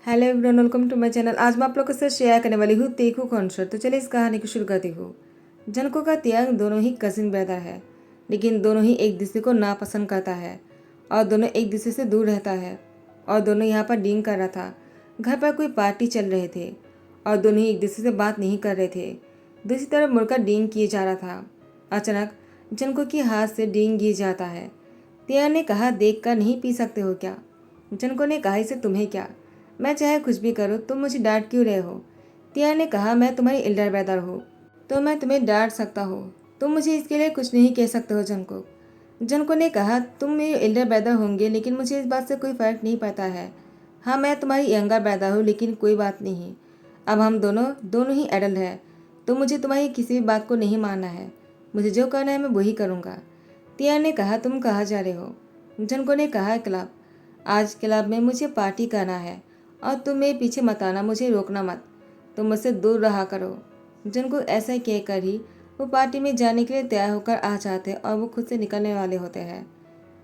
Hello everyone, welcome to my channel. आज मैं आप लोगों के साथ शेयर करने वाली हूँ तेखू कॉन्सर्ट। तो चलिए इस कहानी को शुरू करती हूँ। जनको का तियांग दोनों ही कजिन ब्रदर है, लेकिन दोनों ही एक दूसरे को नापसंद करता है और दोनों एक दूसरे से दूर रहता है। और दोनों यहाँ पर डींग कर रहा था। घर पर कोई पार्टी चल रहे थे और दोनों ही एक दूसरे से बात नहीं कर रहे थे। दूसरी तरफ मुड़कर डींग किए जा रहा था। अचानक जनको के हाथ से डींग गिर जाता है। तियांग ने कहा, देख कर नहीं पी सकते हो क्या? जनको ने कहा, इसे तुम्हें क्या, मैं चाहे कुछ भी करूँ, तुम मुझे डांट क्यों रहे हो? तियांग ने कहा, मैं तुम्हारी एल्डर ब्रदर हूँ तो मैं तुम्हें डांट सकता हूँ, तुम मुझे इसके लिए कुछ नहीं कह सकते हो। जनको ने कहा, तुम मेरे एल्डर ब्रदर होंगे लेकिन मुझे इस बात से कोई फ़र्क नहीं पड़ता है। हाँ, मैं तुम्हारी यंगर ब्रदर हूँ लेकिन कोई बात नहीं, अब हम दोनों दोनों ही एडल्ट हैं, तो मुझे तुम्हारी किसी भी बात को नहीं मानना है। मुझे जो करना है मैं वही करूँगा। तियांग ने कहा, तुम कहाँ जा रहे हो? जनको ने कहा, क्लब। आज क्लब में मुझे पार्टी करना है और तुम मेरे पीछे मत आना, मुझे रोकना मत, तुम मुझसे दूर रहा करो। जिनको ऐसा कहकर ही वो पार्टी में जाने के लिए तैयार होकर आ जाते और वो खुद से निकलने वाले होते हैं।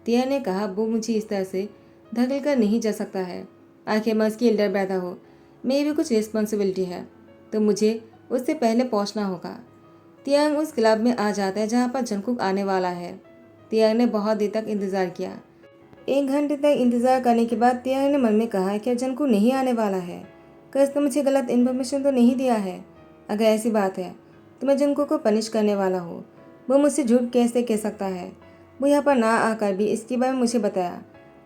तिया ने कहा, वो मुझे इस तरह से धकेल कर नहीं जा सकता है, आखिर मैं उसकी एल्डर ब्रदर हो, मेरी भी कुछ रिस्पॉन्सिबिलिटी है, तो मुझे उससे पहले पहुंचना होगा। तियांग उस क्लब में आ जाता है जहाँ पर जंकुक आने वाला है। तियांग ने बहुत देर तक इंतज़ार किया। 1 घंटे तक इंतजार करने के बाद तियांग ने मन में कहा, क्या जंकू नहीं आने वाला है? कल उसने मुझे गलत इन्फॉर्मेशन तो नहीं दिया है? अगर ऐसी बात है तो मैं जंकू को पनिश करने वाला हूँ। वो मुझसे झूठ कैसे कह सकता है? वो यहाँ पर ना आकर भी इसके बारे में मुझे बताया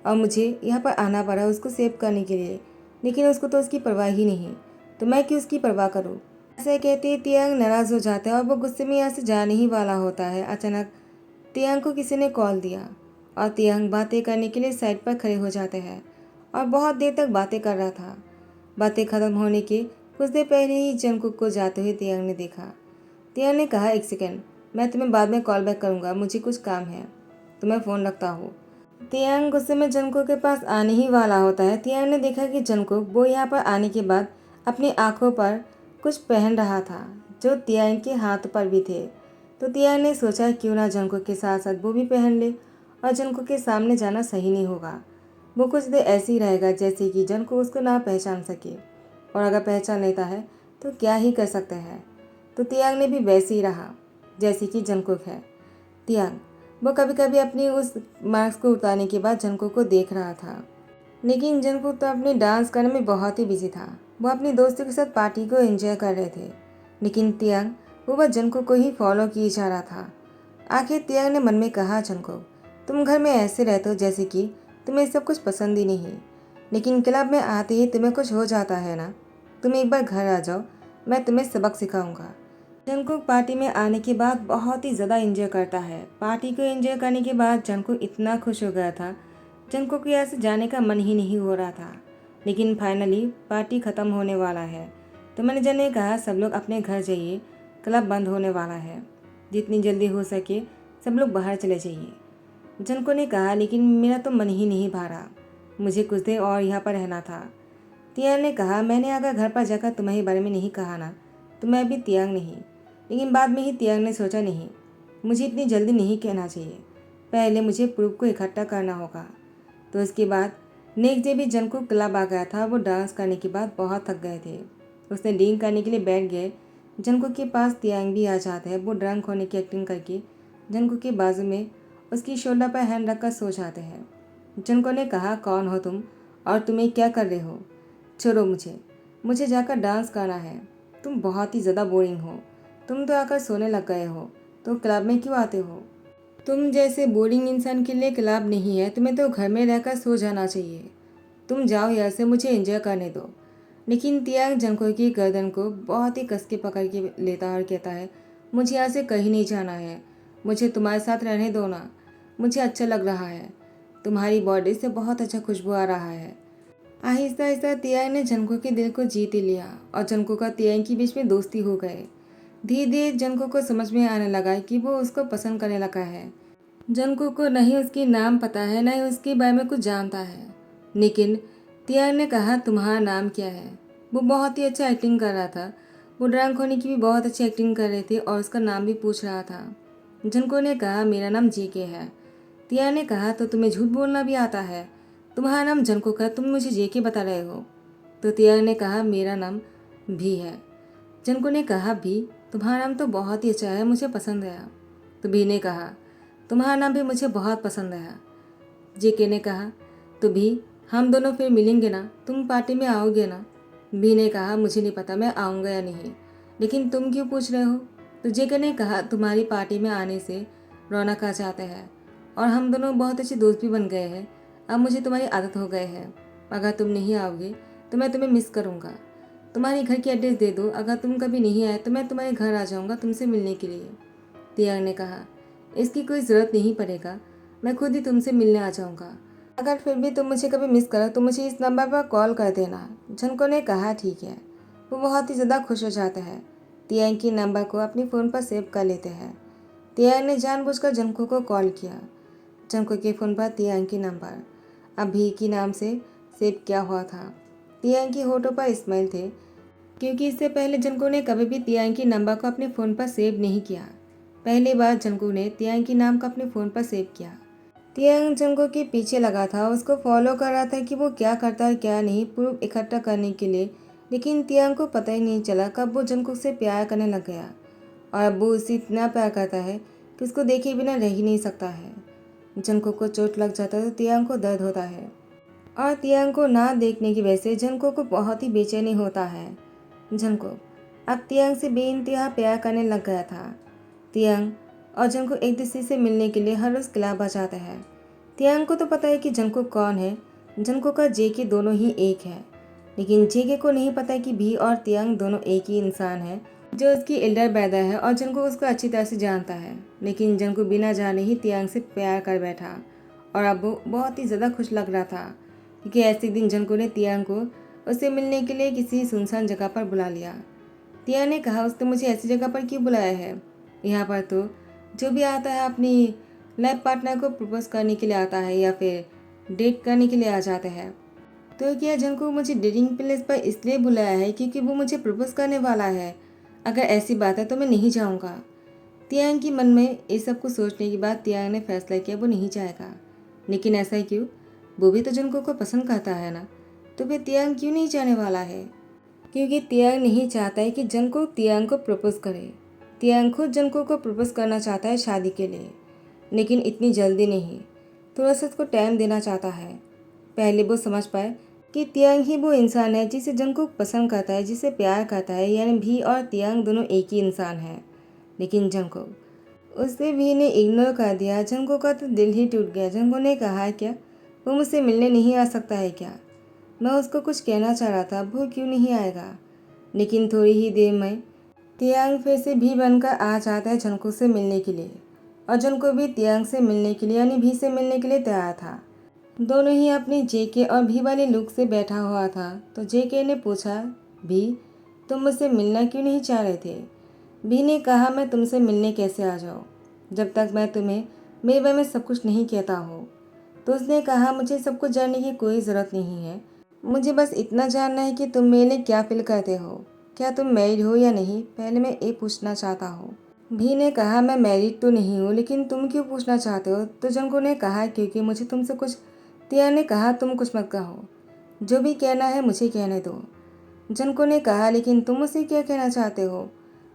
और मुझे यहाँ पर आना पड़ा उसको सेव करने के लिए, लेकिन उसको तो उसकी परवाह ही नहीं, तो मैं क्यों उसकी परवाह करूँ? ऐसा कहते ही तियांग नाराज़ हो जाता है और वो गुस्से में यहाँ से जाने ही वाला होता है। अचानक तियांग को किसी ने कॉल दिया और तियांग बातें करने के लिए साइड पर खड़े हो जाते हैं और बहुत देर तक बातें कर रहा था। बातें खत्म होने के कुछ देर पहले ही जंकुक को जाते हुए तियांग ने देखा। तियांग ने कहा, 1 सेकंड, मैं तुम्हें बाद में कॉल बैक करूँगा, मुझे कुछ काम है, तो मैं फ़ोन रखता हूँ। तियांग गुस्से में जंकुक के पास आने ही वाला होता है। तियांग ने देखा कि जंकुक वो यहाँ पर आने के बाद अपनी आंखों पर कुछ पहन रहा था जो तियांग के हाथ पर भी थे। तो तियांग ने सोचा, क्यों ना जंकुक के साथ साथ वो भी पहन ले, और जंकुक के सामने जाना सही नहीं होगा। वो कुछ देर ऐसे ही रहेगा जैसे कि जंकुक उसको ना पहचान सके, और अगर पहचान लेता है तो क्या ही कर सकते हैं। तो तियांग ने भी वैसे ही रहा जैसे कि जंकुक है। तियांग वो कभी कभी अपनी उस मास्क को उतारने के बाद जंकुक को देख रहा था, लेकिन जंकुक तो अपने डांस करने में बहुत ही बिजी था। वो अपने दोस्तों के साथ पार्टी को एंजॉय कर रहे थे, लेकिन तियांग वो बस जंकुक को ही फॉलो किए जा रहा था। आखिर तियांग ने मन में कहा, जंकुक तुम घर में ऐसे रहते हो जैसे कि तुम्हें सब कुछ पसंद ही नहीं, लेकिन क्लब में आते ही तुम्हें कुछ हो जाता है ना। तुम एक बार घर आ जाओ, मैं तुम्हें सबक सिखाऊंगा। जंकुक पार्टी में आने के बाद बहुत ही ज़्यादा एंजॉय करता है। पार्टी को एंजॉय करने के बाद जंकुक इतना खुश हो गया था, जंकुक को यहाँ से जाने का मन ही नहीं हो रहा था। लेकिन फाइनली पार्टी ख़त्म होने वाला है, तो मैनेजर ने कहा, सब लोग अपने घर जाइए, क्लब बंद होने वाला है, जितनी जल्दी हो सके सब लोग बाहर चले जाइए। जनको ने कहा, लेकिन मेरा तो मन ही नहीं भा रहा, मुझे कुछ देर और यहाँ पर रहना था। तियांग ने कहा, मैंने अगर घर पर जाकर तुम्हारे बारे में नहीं कहा ना, तो मैं अभी तियांग नहीं। लेकिन बाद में ही तियांग ने सोचा, नहीं, मुझे इतनी जल्दी नहीं कहना चाहिए, पहले मुझे प्रूफ को इकट्ठा करना होगा। तो इसके बाद नेक्स्ट डे भी जनको क्लब आ गया था। वो डांस करने के बाद बहुत थक गए थे, उसने ड्रिंक करने के लिए बैठ गए। जनको के पास तियांग भी आ जाता है। वो ड्रंक होने की एक्टिंग करके जनको के बाजू में उसकी शोल्डर पर हैंड रखकर सो जाते हैं। जनको ने कहा, कौन हो तुम और तुम्हें क्या कर रहे हो? छोड़ो मुझे, मुझे जाकर डांस करना है। तुम बहुत ही ज़्यादा बोरिंग हो, तुम तो आकर सोने लग गए हो, तो क्लब में क्यों आते हो? तुम जैसे बोरिंग इंसान के लिए क्लब नहीं है, तुम्हें तो घर में रहकर सो जाना चाहिए। तुम जाओ यहाँ से, मुझे एंजॉय करने दो। लेकिन तियांग जंको की गर्दन को बहुत ही कस के पकड़ के लेता और कहता है, मुझे यहाँ से कहीं नहीं जाना है, मुझे तुम्हारे साथ रहने दो ना, मुझे अच्छा लग रहा है, तुम्हारी बॉडी से बहुत अच्छा खुशबू आ रहा है। आहिस्ता आहिस्ता तियांग ने जंको के दिल को जीत ही लिया और जंको का तियांग के बीच में दोस्ती हो गए। धीरे धीरे जंको को समझ में आने लगा कि वो उसको पसंद करने लगा है। जंको को न ही उसके नाम पता है, न ही उसके बारे में कुछ जानता है, लेकिन तियांग ने कहा, तुम्हारा नाम क्या है? वो बहुत ही अच्छा एक्टिंग कर रहा था। वो ड्रंक होने की भी बहुत अच्छी एक्टिंग कर रहे थे और उसका नाम भी पूछ रहा था। जंको ने कहा, मेरा नाम जेके है। तियांग ने कहा, तो तुम्हें झूठ बोलना भी आता है? तुम्हारा नाम जंको का, तुम मुझे जेके बता रहे हो? तो तियांग ने कहा मेरा नाम भी है। जनको ने कहा भी, तुम्हारा नाम तो बहुत ही अच्छा है, मुझे पसंद आया। तो भी ने कहा तुम्हारा नाम भी मुझे बहुत पसंद आया। जेके ने कहा तो भी हम दोनों फिर मिलेंगे ना, तुम पार्टी में आओगे ना? भी ने कहा मुझे नहीं पता मैं आऊँगा या नहीं, लेकिन तुम क्यों पूछ रहे हो? तो जेके ने कहा तुम्हारी पार्टी में आने से रौनक आ जाता है और हम दोनों बहुत अच्छे दोस्त भी बन गए हैं। अब मुझे तुम्हारी आदत हो गए है, अगर तुम नहीं आओगे तो मैं तुम्हें मिस करूँगा। तुम्हारी घर की एड्रेस दे दो, अगर तुम कभी नहीं आए तो मैं तुम्हारे घर आ जाऊँगा तुमसे मिलने के लिए। तियांग ने कहा इसकी कोई ज़रूरत नहीं पड़ेगा, मैं खुद ही तुमसे मिलने आ जाऊँगा। अगर फिर भी तुम मुझे कभी मिस करो तो मुझे इस नंबर पर कॉल कर देना। झनको ने कहा ठीक है। वो बहुत ही ज़्यादा खुश हो जाता है। तियांग की नंबर को अपने फ़ोन पर सेव कर लेते हैं। तियांग ने जानबूझकर झनको को कॉल किया। झनको के फ़ोन पर तियांग की नंबर अभी के नाम से सेव किया हुआ था। तियांग की होठों पर स्माइल थे, क्योंकि इससे पहले झनको ने कभी भी तियांग की नंबर को अपने फ़ोन पर सेव नहीं किया। पहली बार झनको ने तियांग की नाम को अपने फ़ोन पर सेव किया। तियांग झनको के पीछे लगा था, उसको फॉलो कर रहा था कि वो क्या करता है क्या नहीं, प्रूफ इकट्ठा करने के लिए। लेकिन तियांग को पता ही नहीं चला कब वो झनको से प्यार करने लग गया, और अब वो उससे इतना प्यार करता है कि उसको देखे बिना रह ही नहीं सकता है। झनको को चोट लग जाता है तो तियांग को दर्द होता है, और तियांग को ना देखने की वजह से झनको को बहुत ही बेचैनी होता है। झनको अब तियांग से बेइंतहा प्यार करने लग गया था। तियांग और झनको एक दूसरे से मिलने के लिए हर रोज़ क्लब आ जाता है। तियांग को तो पता है कि झनको कौन है, झनको का जेके दोनों ही एक है, लेकिन जेके को नहीं पता कि भी और तियांग दोनों एक ही इंसान है जो उसकी एल्डर ब्रदर है, और झनको उसको अच्छी तरह से जानता है। लेकिन झनको बिना जाने ही तियांग से प्यार कर बैठा, और अब वो बहुत ही ज़्यादा खुश लग रहा था, क्योंकि ऐसे दिन झनको ने तियांग को उससे मिलने के लिए किसी सुनसान जगह पर बुला लिया। तियांग ने कहा उसने मुझे ऐसी जगह पर क्यों बुलाया है? यहाँ पर तो जो भी आता है अपनी लाइफ पार्टनर को प्रपोज करने के लिए आता है या फिर डेट करने के लिए आ जाता है। तो क्या झनको मुझे डेटिंग प्लेस पर इसलिए बुलाया है क्योंकि वो मुझे प्रपोज करने वाला है? अगर ऐसी बात है तो मैं नहीं जाऊँगा। तियांग की मन में इस सब कुछ सोचने के बाद तियांग ने फैसला किया वो नहीं जाएगा। लेकिन ऐसा क्यों? वो भी तो झनको को पसंद करता है ना, तो फिर तियांग क्यों नहीं जाने वाला है? क्योंकि तियांग नहीं चाहता है कि झनको तियांग को प्रपोज करे। तियांग खुद झनको को प्रपोज करना चाहता है शादी के लिए, लेकिन इतनी जल्दी नहीं, थोड़ा सा उसको टाइम देना चाहता है। पहले वो समझ पाए कि तियांग ही वो इंसान है जिसे झनको पसंद करता है, जिसे प्यार करता है, यानी भी और तियांग दोनों एक ही इंसान है। लेकिन झनको उससे भी ने इग्नोर कर दिया। झनको का तो दिल ही टूट गया। झनको ने कहा क्या वो मुझसे मिलने नहीं आ सकता है क्या? मैं उसको कुछ कहना चाह रहा था, वो क्यों नहीं आएगा? लेकिन थोड़ी ही देर में तियांग फिर से भी बनकर आ जाता है झनको से मिलने के लिए, और झनको भी तियांग से मिलने के लिए यानी भी से मिलने के लिए तैयार था। दोनों ही अपनी जेके और भी वाले लुक से बैठा हुआ था। तो जेके ने पूछा भी तुम मुझसे मिलना क्यों नहीं चाह रहे थे? भी ने कहा मैं तुमसे मिलने कैसे आ जाऊँ जब तक मैं तुम्हें मेरे बारे में सब कुछ नहीं कहता हूँ। तो उसने कहा मुझे सब कुछ जानने की कोई ज़रूरत नहीं है, मुझे बस इतना जानना है कि तुम मेरे लिए क्या फील करते हो, क्या तुम मैरिड हो या नहीं, पहले मैं ये पूछना चाहता हूँ। भी ने कहा मैं मैरिड तो नहीं हूँ, लेकिन तुम क्यों पूछना चाहते हो? तो जंको ने कहा क्योंकि मुझे तुमसे कुछ। तिया ने कहा तुम कुछ मत कहो, जो भी कहना है मुझे कहने दो। जंको ने कहा लेकिन तुम मुझसे क्या कहना चाहते हो?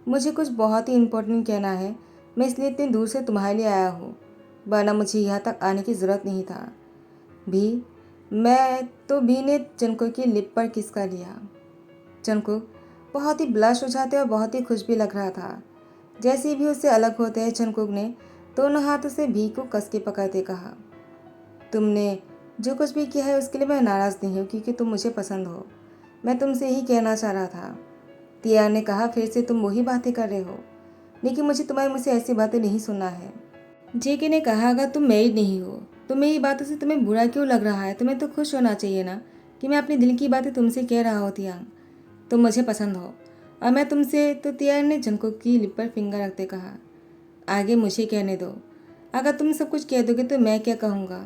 मुझे कुछ बहुत ही इम्पोर्टेंट कहना है, मैं इसलिए इतनी दूर से तुम्हारे लिए आया हूँ, वरना मुझे यहाँ तक आने की ज़रूरत नहीं था। भी भी ने जनको की लिप पर किस कर लिया। जनको बहुत ही ब्लश हो जाते और बहुत ही खुश भी लग रहा था। जैसे ही भी उससे अलग होते हैं जंकुक ने दोनों हाथों से भी को कस के पकड़ते कहा तुमने जो कुछ भी किया है उसके लिए मैं नाराज़ नहीं हूँ, क्योंकि तुम मुझे पसंद हो। मैं तुमसे यही कहना चाह रहा था। तिया ने कहा फिर से तुम वही बातें कर रहे हो, लेकिन मुझे तुम्हारे मुझसे ऐसी बातें नहीं सुनना है। जेके ने कहा अगर तुम मैरिड नहीं हो तो मेरी बातों से तुम्हें बुरा क्यों लग रहा है? तुम्हें तो खुश होना चाहिए ना कि मैं अपने दिल की बातें तुमसे कह रहा हूँ। तियांग तुम मुझे पसंद हो और मैं तुमसे। तो तियांग ने जंकुक की लिप पर फिंगर रखते कहा आगे मुझे कहने दो, अगर तुम सब कुछ कह दोगे तो मैं क्या कहूँगा?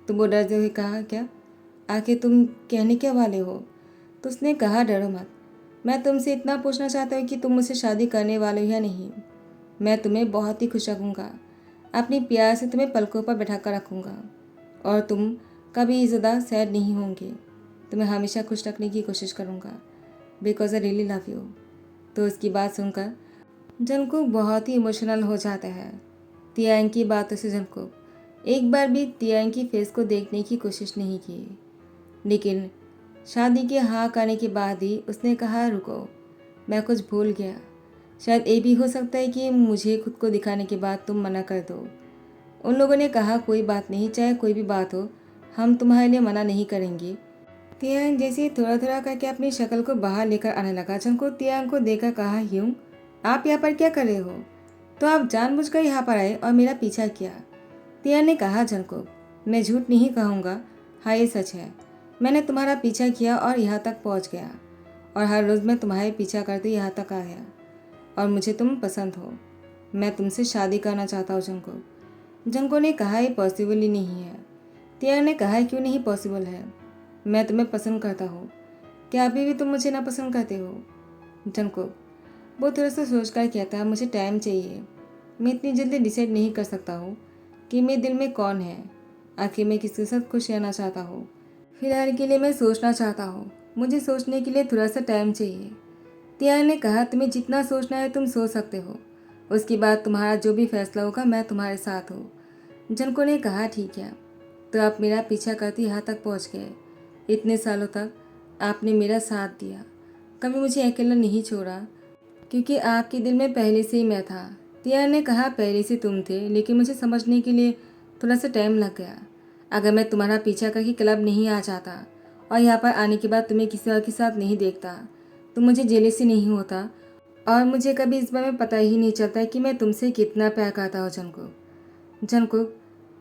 तो वो डरते हुए कहा क्या आखिर तुम कहने क्या वाले हो? तो उसने कहा डरो मत, मैं तुमसे इतना पूछना चाहता हूँ कि तुम मुझसे शादी करने वाले हो या नहीं। मैं तुम्हें बहुत ही खुश रखूँगा, अपनी प्यार से तुम्हें पलकों पर बैठा कर रखूँगा और तुम कभी ज़्यादा सैड नहीं होंगे। तुम्हें हमेशा खुश रखने की कोशिश करूँगा, because I really love you. तो उसकी बात सुनकर जंगकुक बहुत ही इमोशनल हो जाता है। तियांग की बातों से जंगकुक एक बार भी तियांग की फेस को देखने की कोशिश नहीं की, लेकिन शादी के हाँ करने के बाद ही उसने कहा, रुको, मैं कुछ भूल गया। शायद ये भी हो सकता है कि मुझे खुद को दिखाने के बाद तुम मना कर दो। उन लोगों ने कहा, कोई बात नहीं, चाहे कोई भी बात हो, हम तुम्हारे लिए मना नहीं करेंगे। तियांग जैसे थोड़ा थोड़ा करके अपनी शक्ल को बाहर लेकर आने लगा। जंगकुक तियांग को देखकर कहा, ह्यूंग, आप यहाँ पर क्या कर रहे हो? तो आप जानबूझकर यहाँ पर आए और मेरा पीछा किया। तियांग ने कहा, जंगकुक, मैं झूठ नहीं कहूँगा, हाँ ये सच है। मैंने तुम्हारा पीछा किया और यहाँ तक पहुँच गया, और हर रोज़ मैं तुम्हारे पीछा करते यहाँ तक आ गया, और मुझे तुम पसंद हो। मैं तुमसे शादी करना चाहता हूँ जंगकुक। जंगकुक ने कहा, ये पॉसिबल ही नहीं है। तियांग ने कहा, क्यों नहीं पॉसिबल है? मैं तुम्हें पसंद करता हूँ, क्या अभी भी तुम मुझे ना पसंद करते हो? जंगकुक वो थोड़ा सा सोच कर कहता है, मुझे टाइम चाहिए, मैं इतनी जल्दी डिसाइड नहीं कर सकता हूँ कि मेरे दिल में कौन है। आखिर मैं किसके साथ खुश रहना चाहता हूँ। फिलहाल के लिए मैं सोचना चाहता हूँ, मुझे सोचने के लिए थोड़ा सा टाइम चाहिए। तियांग ने कहा, तुम्हें जितना सोचना है तुम सोच सकते हो, उसके बाद तुम्हारा जो भी फैसला होगा मैं तुम्हारे साथ हूँ। जंगकुक ने कहा, ठीक है, तो आप मेरा पीछा करते यहाँ तक पहुँच गए। इतने सालों तक आपने मेरा साथ दिया, कभी मुझे अकेला नहीं छोड़ा, क्योंकि आपके दिल में पहले से ही मैं था। तियांग ने कहा, पहले से तुम थे, लेकिन मुझे समझने के लिए थोड़ा सा टाइम लग गया। अगर मैं तुम्हारा पीछा करके क्लब नहीं आ जाता और यहाँ पर आने के बाद तुम्हें किसी और के साथ नहीं देखता तो मुझे जेलसी नहीं होता, और मुझे कभी इस बारे में पता ही नहीं चलता कि मैं तुमसे कितना प्यार करता हूँ। जंगकुक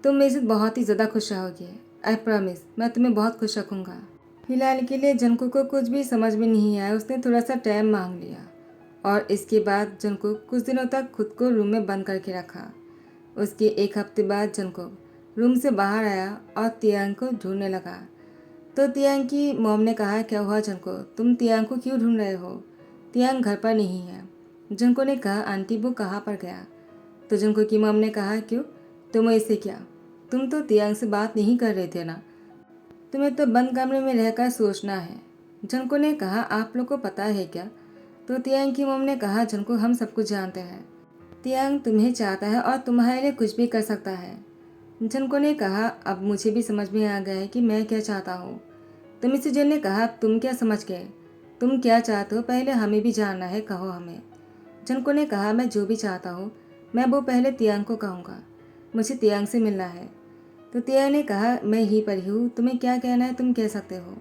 तुम मेरे साथ बहुत ही ज़्यादा खुश रहोगे, आई प्रॉमिस, मैं तुम्हें बहुत खुश रखूँगा। फिलहाल के लिए जंगकुक को कुछ भी समझ में नहीं आया। उसने थोड़ा सा टाइम मांग लिया, और इसके बाद जंगकुक कुछ दिनों तक खुद को रूम में बंद करके रखा। उसके एक हफ्ते बाद जंगकुक रूम से बाहर आया और तियांग को ढूंढने लगा। तो तियांग की मॉम ने कहा, क्या हुआ जंगकुक, तुम तियांग को क्यों ढूंढ रहे हो? तियांग घर पर नहीं है। जंगकुक ने कहा, आंटी वो कहाँ पर गया? तो जंगकुक की मॉम ने कहा, क्यों, तुम्हें इससे क्या? तुम तो तियांग से बात नहीं कर रहे थे ना, तुम्हें तो बंद कमरे में रहकर सोचना है। जंगकुक ने कहा, आप लोग को पता है क्या? तो तियांग की मॉम ने कहा, जंगकुक हम सब कुछ जानते हैं, तियांग तुम्हें चाहता है और तुम्हारे लिए कुछ भी कर सकता है। जंगकुक ने कहा, अब मुझे भी समझ में आ गया है कि मैं क्या चाहता हूँ। तो मिस्टर जन ने कहा, तुम क्या समझ गए? तुम क्या चाहते हो पहले हमें भी जानना है, कहो हमें। जंगकुक ने कहा, मैं जो भी चाहता हूँ मैं वो पहले तियांग को कहूँगा, मुझे तियांग से मिलना है। तो तियांग ने कहा, मैं ही पर हूँ, तुम्हें क्या कहना है तुम कह सकते हो।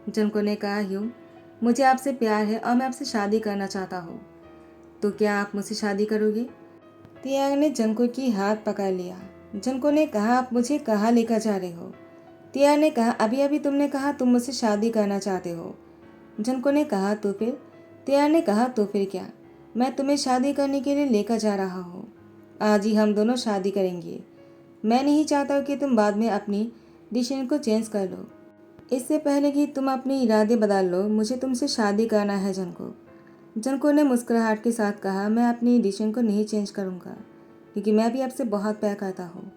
जंगकुक ने कहा, ह्यूंग, मुझे आपसे प्यार है और मैं आपसे शादी करना चाहता हूँ, तो क्या आप मुझसे शादी करोगे? तियांग ने जंगकुक की हाथ पकड़ लिया। जंगकुक ने कहा, आप मुझे कहाँ लेकर जा रहे हो? तियांग ने कहा, अभी अभी तुमने कहा तुम मुझसे शादी करना चाहते हो। जंगकुक ने कहा, तो फिर? तियांग ने कहा, तो फिर क्या, मैं तुम्हें शादी करने के लिए लेकर जा रहा हूँ। आज ही हम दोनों शादी करेंगे। मैं नहीं चाहता कि तुम बाद में अपनी डिसीजन को चेंज कर लो। इससे पहले कि तुम अपने इरादे बदल लो, मुझे तुमसे शादी करना है जंगकुक। जंगकुक ने मुस्कुराहट के साथ कहा, मैं अपनी डिसीजन को नहीं चेंज करूँगा, क्योंकि मैं भी आपसे बहुत प्यार करता हूँ।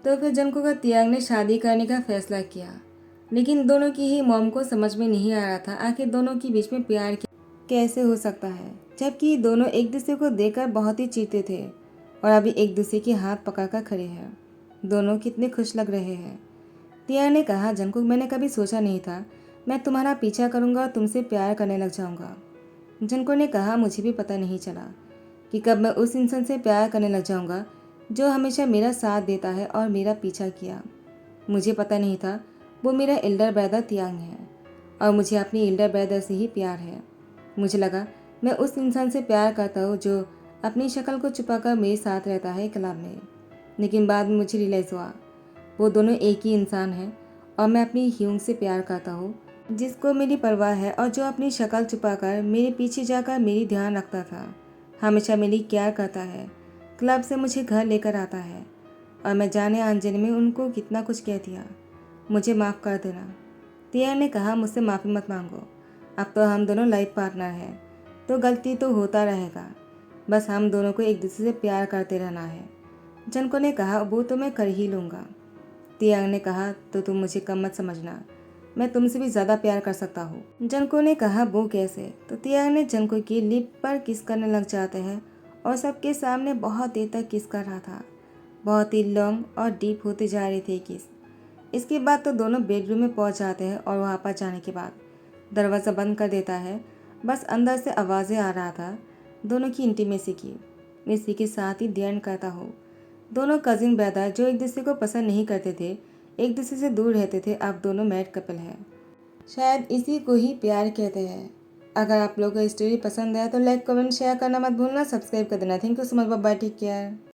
तो फिर जंगकुक और तियांग ने शादी करने का फैसला किया, लेकिन दोनों की ही मॉम को समझ में नहीं आ रहा था आखिर दोनों के बीच में प्यार कैसे हो सकता है, जबकि दोनों एक दूसरे को देखकर बहुत ही चीते थे और अभी एक दूसरे के हाथ पकड़कर खड़े हैं। दोनों कितने खुश लग रहे हैं। तियांग ने कहा, जंगकुक मैंने कभी सोचा नहीं था मैं तुम्हारा पीछा करूंगा और तुमसे प्यार करने लग जाऊंगा। जंगकुक ने कहा, मुझे भी पता नहीं चला कि कब मैं उस इंसान से प्यार करने लग जाऊंगा जो हमेशा मेरा साथ देता है और मेरा पीछा किया। मुझे पता नहीं था वो मेरा एल्डर ब्रदर तियांग है, और मुझे अपनी एल्डर ब्रदर से ही प्यार है। मुझे लगा मैं उस इंसान से प्यार करता हूँ जो अपनी शक्ल को छुपाकर मेरे साथ रहता है क्लब में, लेकिन बाद में मुझे रियलाइज़ हुआ वो दोनों एक ही इंसान हैं, और मैं अपनी ह्यूंग से प्यार करता हूँ जिसको मेरी परवाह है और जो अपनी शक्ल छुपाकर मेरे पीछे जाकर मेरी ध्यान रखता था, हमेशा मेरी केयर करता है, क्लब से मुझे घर लेकर आता है, और मैं जाने अनजाने में उनको कितना कुछ कह दिया। मुझे माफ़ कर देना। तियांग ने कहा, मुझसे माफ़ी मत मांगो, अब तो हम दोनों लाइफ पार्टनर हैं, तो गलती तो होता रहेगा, बस हम दोनों को एक दूसरे से प्यार करते रहना है। जंगकुक ने कहा, वो तो मैं कर ही लूँगा। तियांग ने कहा, तो तुम मुझे कम मत समझना, मैं तुमसे भी ज़्यादा प्यार कर सकता हूँ। जनको ने कहा वो कैसे? तो तियांग ने जनको की लिप पर किस करने लग जाते हैं और सबके सामने बहुत देर तक किस कर रहा था। बहुत ही लॉन्ग और डीप होते जा रहे थे किस। इसके बाद तो दोनों बेडरूम में पहुंच जाते हैं और वहाँ पर जाने के बाद दरवाज़ा बंद कर देता है। बस अंदर से आवाज़ें आ रहा था दोनों की इंटीमेसी की। इसी के साथ ही द एंड करता हो। दोनों कजिन ब्रदर जो एक दूसरे को पसंद नहीं करते थे, एक दूसरे से दूर रहते थे, अब दोनों मैरिड कपल है। शायद इसी को ही प्यार कहते हैं। अगर आप लोगों को स्टोरी पसंद है तो लाइक कमेंट शेयर करना मत भूलना, सब्सक्राइब कर देना। Thank you so much, bye, take care.